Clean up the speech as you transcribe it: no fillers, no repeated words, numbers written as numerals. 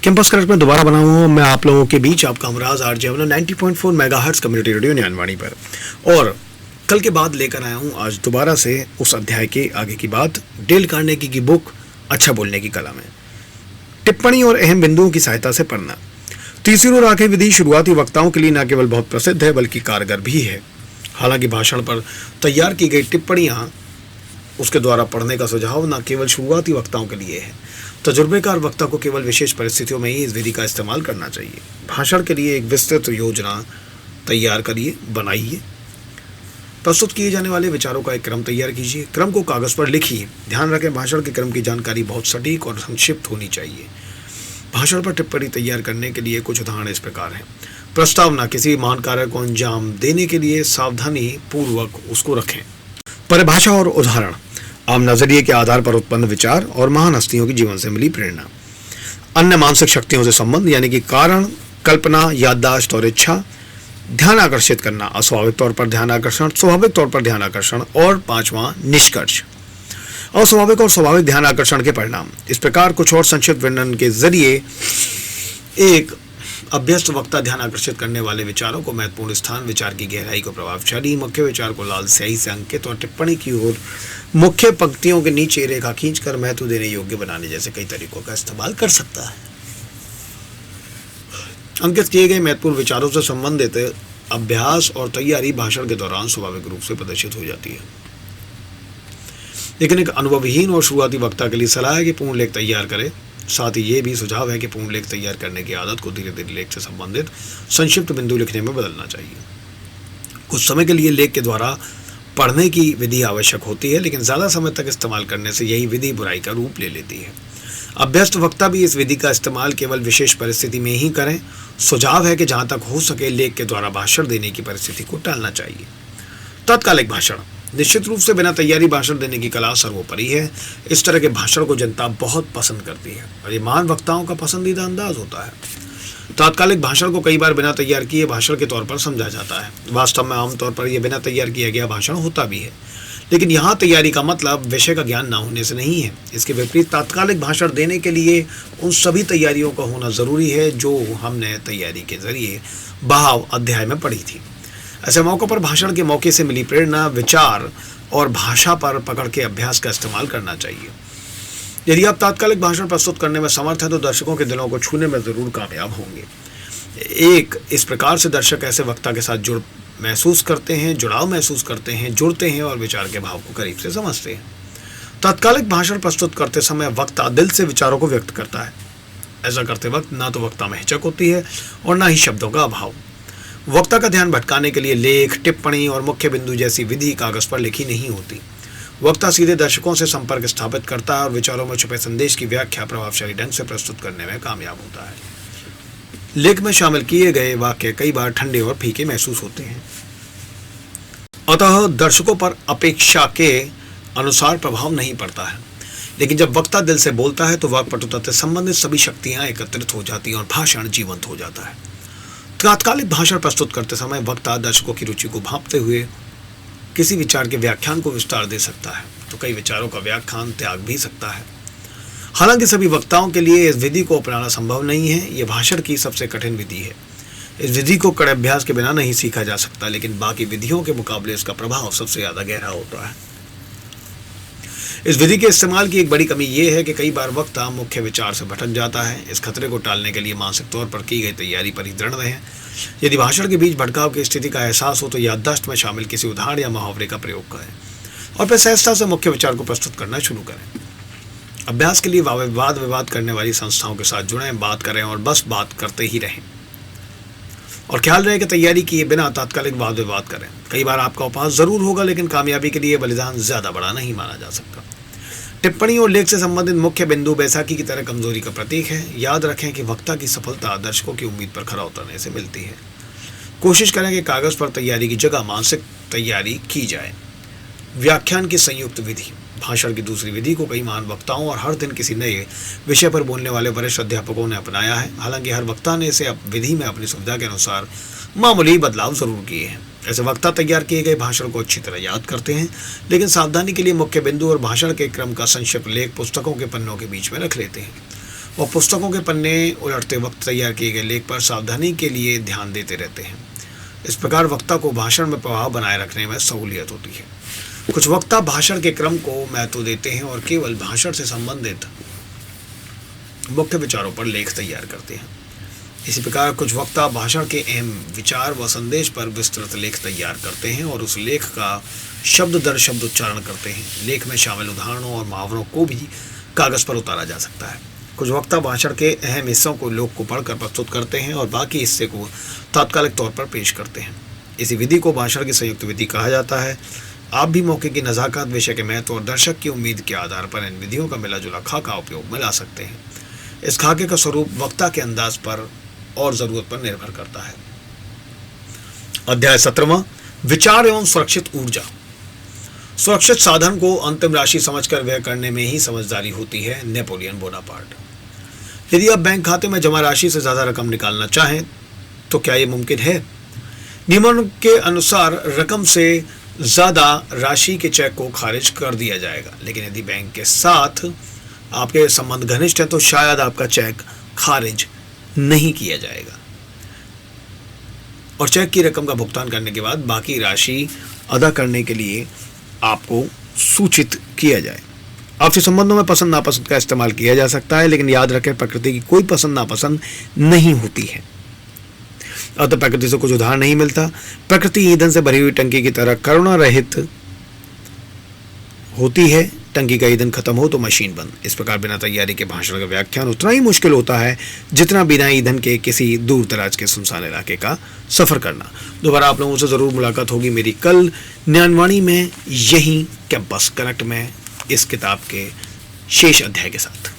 Campus current में दोबारा बना हूँ मैं आप लोगों के बीच, आपका Humraaz RJ 90.4 megahertz community radio Gyanvani पर। और कल के बाद लेकर आया हूँ आज दोबारा से उस अध्याय के आगे की बात, डेल कार्नेगी की बुक अच्छा बोलने की कला में टिप्पणी और अहम बिंदुओं की सहायता से पढ़ना। तीसरी और आखिरी विधि शुरुआती वक्ताओं के लिए न केवल बहुत प्रसिद्ध है बल्कि कारगर भी है। हालांकि भाषण पर तैयार की गई टिप्पणियाँ उसके द्वारा पढ़ने का सुझाव न केवल शुरुआती वक्ताओं के लिए है। तजुर्बेकार वक्ता को केवल विशेष परिस्थितियों में ही इस विधि का इस्तेमाल करना चाहिए। भाषण के लिए एक विस्तृत योजना तैयार करिए, बनाइए। प्रस्तुत किए जाने वाले विचारों का एक क्रम तैयार कीजिए। क्रम को कागज पर लिखिए। ध्यान रखें, भाषण के क्रम की जानकारी बहुत सटीक और संक्षिप्त होनी चाहिए। भाषण पर टिप्पणी तैयार करने के लिए कुछ उदाहरण इस प्रकार हैं। प्रस्तावना, किसी महान कार्य को अंजाम देने के लिए सावधानी पूर्वक उसको रखें। परिभाषा और उदाहरण, आम नजरिए के आधार पर उत्पन्न विचार और महान हस्तियों के जीवन से मिली प्रेरणा। अन्य मानसिक शक्तियों से संबंध यानी कि कारण, कल्पना, याददाश्त और इच्छा। ध्यान आकर्षित करना, अस्वाभाविक तौर पर ध्यान आकर्षण, स्वाभाविक तौर पर ध्यान आकर्षण। और पांचवा, निष्कर्ष, अस्वाभाविक और स्वाभाविक ध्यान आकर्षण के परिणाम। इस प्रकार कुछ और संक्षिप्त वर्णन के जरिए एक अभ्यस्त वक्ता ध्यान आकर्षित करने वाले विचारों को महत्वपूर्ण स्थान, विचार की गहराई को प्रभावशाली, मुख्य विचार को लाल स्याही से अंकित और टिप्पणी की ओर मुख्य पंक्तियों के नीचे रेखा खींचकर महत्व देने योग्य बनाने जैसे कई तरीकों का इस्तेमाल कर सकता है। अंकित किए गए महत्वपूर्ण विचारों से संबंधित अभ्यास और तैयारी भाषण के दौरान स्वाभाविक रूप से प्रदर्शित हो जाती है। लेकिन एक अनुभवहीन और शुरुआती वक्ता के लिए सलाह है कि पूर्ण लेख तैयार करें। साथ ही ये भी सुझाव है कि पूर्ण लेख तैयार करने की आदत को धीरे धीरे लेख से संबंधित संक्षिप्त बिंदु लिखने में बदलना चाहिए। कुछ समय के लिए लेख के द्वारा पढ़ने की विधि आवश्यक होती है, लेकिन ज़्यादा समय तक इस्तेमाल करने से यही विधि बुराई का रूप ले लेती है। अभ्यस्त वक्ता भी इस विधि का इस्तेमाल केवल विशेष परिस्थिति में ही करें। सुझाव है कि जहाँ तक हो सके लेख के द्वारा भाषण देने की परिस्थिति को टालना चाहिए। तात्कालिक भाषण, निश्चित रूप से बिना तैयारी भाषण देने की कला सर्वोपरि है। इस तरह के भाषण को जनता बहुत पसंद करती है और ये महान वक्ताओं का पसंदीदा अंदाज होता है। तात्कालिक भाषण को कई बार बिना तैयार किए भाषण के तौर पर समझा जाता है। वास्तव में आमतौर पर यह बिना तैयार किया गया भाषण होता भी है, लेकिन यहाँ तैयारी का मतलब विषय का ज्ञान ना होने से नहीं है। इसके विपरीत तात्कालिक भाषण देने के लिए उन सभी तैयारियों का होना जरूरी है जो हमने तैयारी के जरिए भाव अध्याय में पढ़ी थी। ऐसे मौकों पर भाषण के मौके से मिली प्रेरणा, विचार और भाषा पर पकड़ के अभ्यास का इस्तेमाल करना चाहिए। यदि आप तात्कालिक भाषण प्रस्तुत करने में समर्थ हैं तो दर्शकों के दिलों को छूने में जरूर कामयाब होंगे। एक इस प्रकार से दर्शक ऐसे वक्ता के साथ जुड़ाव महसूस करते हैं, जुड़ते हैं और विचार के भाव को करीब से समझते हैं। तात्कालिक भाषण प्रस्तुत करते समय वक्ता दिल से विचारों को व्यक्त करता है। ऐसा करते वक्त ना तो वक्ता में हिचक होती है और ना ही शब्दों का अभाव। वक्ता का ध्यान भटकाने के लिए लेख, टिप्पणी और मुख्य बिंदु जैसी विधि कागज पर लिखी नहीं होती। वक्ता सीधे दर्शकों से संपर्क स्थापित करता है और विचारों में छुपे संदेश की व्याख्या प्रभावशाली ढंग से प्रस्तुत करने में कामयाब होता है। लेख में शामिल किए गए वाक्य कई बार ठंडे और फीके महसूस होते हैं, अतः दर्शकों पर अपेक्षा के अनुसार प्रभाव नहीं पड़ता है। लेकिन जब वक्ता दिल से बोलता है तो वाक्पटुता से संबंधित सभी शक्तियां एकत्रित हो जाती हैं और भाषण जीवंत हो जाता है। तात्कालिक भाषण प्रस्तुत करते समय वक्ता दर्शकों की रुचि को भांपते हुए किसी विचार के व्याख्यान को विस्तार दे सकता है तो कई विचारों का व्याख्यान त्याग भी सकता है। हालांकि सभी वक्ताओं के लिए इस विधि को अपनाना संभव नहीं है। यह भाषण की सबसे कठिन विधि है। इस विधि को कड़े अभ्यास के बिना नहीं सीखा जा सकता, लेकिन बाकी विधियों के मुकाबले इसका प्रभाव सबसे ज्यादा गहरा होता है। इस विधि के इस्तेमाल की एक बड़ी कमी यह है कि कई बार वक्ता मुख्य विचार से भटक जाता है। इस खतरे को टालने के लिए मानसिक तौर पर की गई तैयारी पर ही दृढ़ रहें। यदि भाषण के बीच भटकाव की स्थिति का एहसास हो तो याददाश्त में शामिल किसी उदाहरण या मुहावरे का प्रयोग करें और फिर सहजता से मुख्य विचार को प्रस्तुत करना शुरू करें। अभ्यास के लिए वाद विवाद करने वाली संस्थाओं के साथ जुड़ें, बात करें और बस बात करते ही रहें और ख्याल रहे कि तैयारी किए बिना तात्कालिक वाद विवाद करें। कई बार आपका उपहास जरूर होगा, लेकिन कामयाबी के लिए बलिदान ज्यादा बड़ा नहीं माना जा सकता। टिप्पणी और लेख से संबंधित मुख्य बिंदु बैसाखी की तरह कमजोरी का प्रतीक है। याद रखें कि वक्ता की सफलता दर्शकों की उम्मीद पर खरा उतरने से मिलती है। कोशिश करें कि कागज पर तैयारी की जगह मानसिक तैयारी की जाए। व्याख्यान की संयुक्त विधि, भाषण की दूसरी विधि को कई महान वक्ताओं और हर दिन किसी नए विषय पर बोलने वाले वरिष्ठ अध्यापकों ने अपनाया है। हालांकि हर वक्ता ने इसे विधि में अपनी सुविधा के अनुसार मामूली बदलाव जरूर किए हैं। ऐसे वक्ता तैयार किए गए भाषण को अच्छी तरह याद करते हैं, लेकिन सावधानी के लिए मुख्य बिंदु और भाषण के क्रम का संक्षिप्त लेख पुस्तकों के पन्नों के बीच में रख लेते हैं। वह पुस्तकों के पन्ने उलटते वक्त तैयार किए गए लेख पर सावधानी के लिए ध्यान देते रहते हैं। इस प्रकार वक्ता को भाषण में प्रभाव बनाए रखने में सहूलियत होती है। कुछ वक्ता भाषण के क्रम को महत्व देते हैं और केवल भाषण से संबंधित मुख्य विचारों पर लेख तैयार करते हैं। इसी प्रकार कुछ वक्ता भाषण के अहम विचार व संदेश पर विस्तृत लेख तैयार करते हैं और उस लेख का शब्द दर शब्द उच्चारण करते हैं। लेख में शामिल उदाहरणों और मुहावरों को भी कागज पर उतारा जा सकता है। कुछ वक्ता भाषण के अहम हिस्सों को लोक को पढ़कर प्रस्तुत करते हैं और बाकी हिस्से को तात्कालिक तौर पर पेश करते हैं। इसी विधि को भाषण की संयुक्त विधि कहा जाता है। आप भी मौके की नज़ाकत, विषय के महत्व और दर्शक की उम्मीद के आधार पर इन विधियों का मिला जुला खाका उपयोग में ला सकते हैं। इस खाके का स्वरूप वक्ता के अंदाज पर और जरूरत पर निर्भर करता है। अध्याय 17वां, विचार एवं सुरक्षित ऊर्जा। सुरक्षित साधन को अंतिम राशि समझकर व्यय करने में ही समझदारी होती है। Napoleon Bonaparte. यदि आप बैंक खाते में जमा राशि से ज्यादा रकम निकालना चाहें तो क्या यह मुमकिन है? नियमों के अनुसार रकम से ज्यादा राशि के चेक को खारिज कर दिया जाएगा, लेकिन यदि बैंक के साथ आपके संबंध घनिष्ठ है तो शायद आपका चेक खारिज नहीं किया जाएगा और चेक की रकम का भुगतान करने के बाद बाकी राशि अदा करने के लिए आपको सूचित किया जाए। आपसी संबंधों में पसंद नापसंद का इस्तेमाल किया जा सकता है, लेकिन याद रखें प्रकृति की कोई पसंद नापसंद नहीं होती है। अतः प्रकृति से कुछ उधार नहीं मिलता। प्रकृति ईंधन से भरी हुई टंकी की तरह करुणा रहित होती है। टंकी का ईंधन खत्म हो तो मशीन बंद। इस प्रकार बिना तैयारी के भाषण का व्याख्यान उतना ही मुश्किल होता है जितना बिना ईंधन के किसी दूर दराज के सुनसान इलाके का सफर करना। दोबारा आप लोगों से जरूर मुलाकात होगी मेरी कल ज्ञानवाणी में, यही कैंपस कनेक्ट में, इस किताब के शेष अध्याय के साथ।